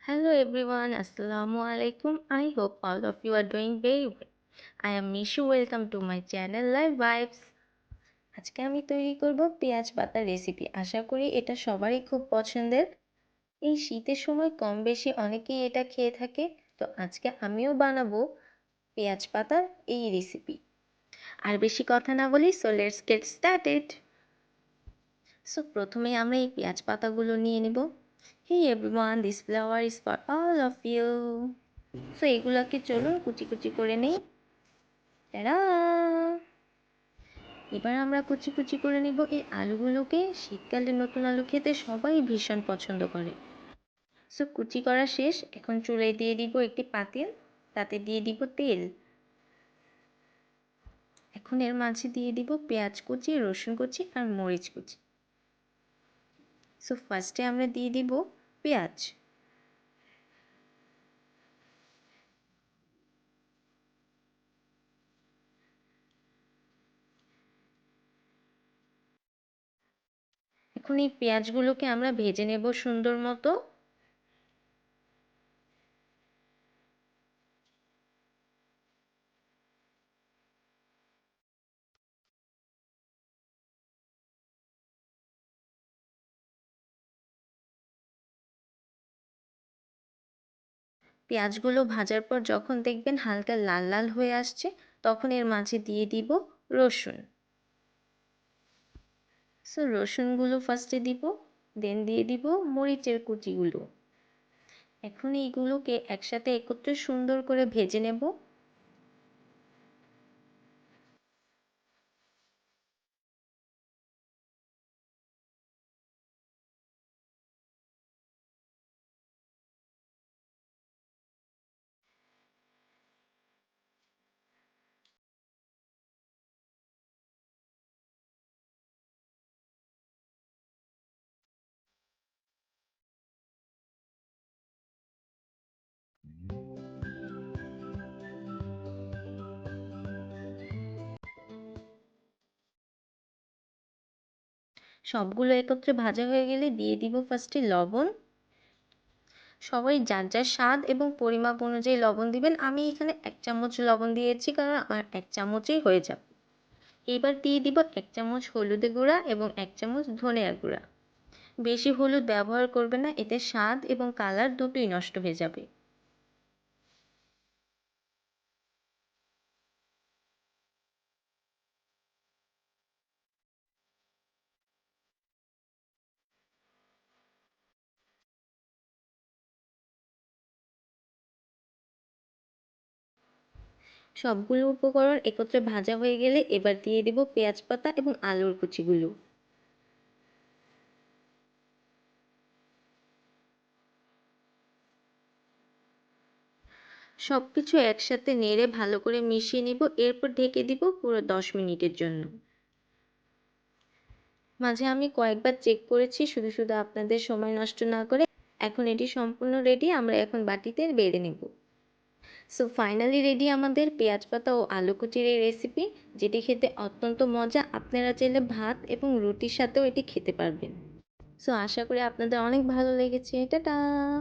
Hello everyone, Assalamu alaikum. I hope all of you are doing very well. I am Mishu. Welcome to my channel Live Vibes. আজকে আমি তৈরি করব পেঁয়াজ পাতার recipe. আশা করি এটা সবারই খুব পছন্দের। এই শীতের সময় কম বেশি অনেকেই এটা খেয়ে থাকে। তো আজকে আমিও বানাবো পেঁয়াজ পাতার এই রেসিপি। আর বেশি কথা না বলি, so let's get started. So প্রথমে আমরা এই পেঁয়াজ পাতাগুলো নিয়ে নেব। Hey everyone, this flower is for all of you. So এগুলোকে চলুন কুচি কুচি করে নেই। টাটা! এবার আমরা কুচি কুচি করে নিব এই আলুগুলোকে। শীতকালে নতুন আলু খেতে সবাই ভীষণ পছন্দ করে। সো কুচি করা শেষ। এখন চুলায় দিয়ে দিব একটি পাতিল, তাতে দিয়ে দিব তেল। এখন এর মাঝে দিয়ে দিব পেঁয়াজ কুচি, রসুন কুচি আর মরিচ কুচি। সো ফার্স্টে আমরা দিয়ে দিব পেঁয়াজ। এখন এই পেঁয়াজগুলোকে আমরা ভেজে নেব সুন্দর মতো। পেঁয়াজগুলো ভাজার পর যখন দেখবেন হালকা লাল লাল হয়ে আসছে, তখন এর মাঝে দিয়ে দিব রসুন। সো রসুনগুলো ফার্স্টে দিব, দেন দিয়ে দিব মরিচের কুচিগুলো। এখন এইগুলোকে একসাথে একত্রে সুন্দর করে ভেজে নেব। সবগুলো একত্রে ভাজা হয়ে গেলে দিয়ে দিব ফার্স্টে লবণ। সবাই যার যার স্বাদ এবং পরিমাপ অনুযায়ী লবণ দিবেন। আমি এখানে 1 চামচ লবণ দিয়েছি, কারণ আমার 1 চামচেই হয়ে যাবে। এবার দিয়ে দিব 1 চামচ হলুদের গুঁড়া এবং 1 চামচ ধনিয়ার গুঁড়া। বেশি হলুদ ব্যবহার করবেন না, এতে স্বাদ এবং কালার দুটোই নষ্ট হয়ে যাবে। সবগুলো উপকরণ একত্রে ভাজা হয়ে গেলে এবার দিয়ে দেব পেঁয়াজ পাতা এবং আলুর কুচিগুলো। সবকিছু একসাথে নেড়ে ভালো করে মিশিয়ে নিব। এরপর ঢেকে দিব পুরো 10 মিনিটের জন্য। মাঝে আমি কয়েকবার চেক করেছি, শুধু শুধু আপনাদের সময় নষ্ট না করে। এখন এটি সম্পূর্ণ রেডি। আমরা এখন বাটিতে বেড়ে নেব। সো ফাইনালি রেডি আমাদের পেঁয়াজ পাতা ও আলু কুচির এই রেসিপি, যেটি খেতে অত্যন্ত মজা। আপনারা চাইলে ভাত এবং রুটির সাথেও এটি খেতে পারবেন। সো আশা করি আপনাদের অনেক ভালো লেগেছে। টাটা!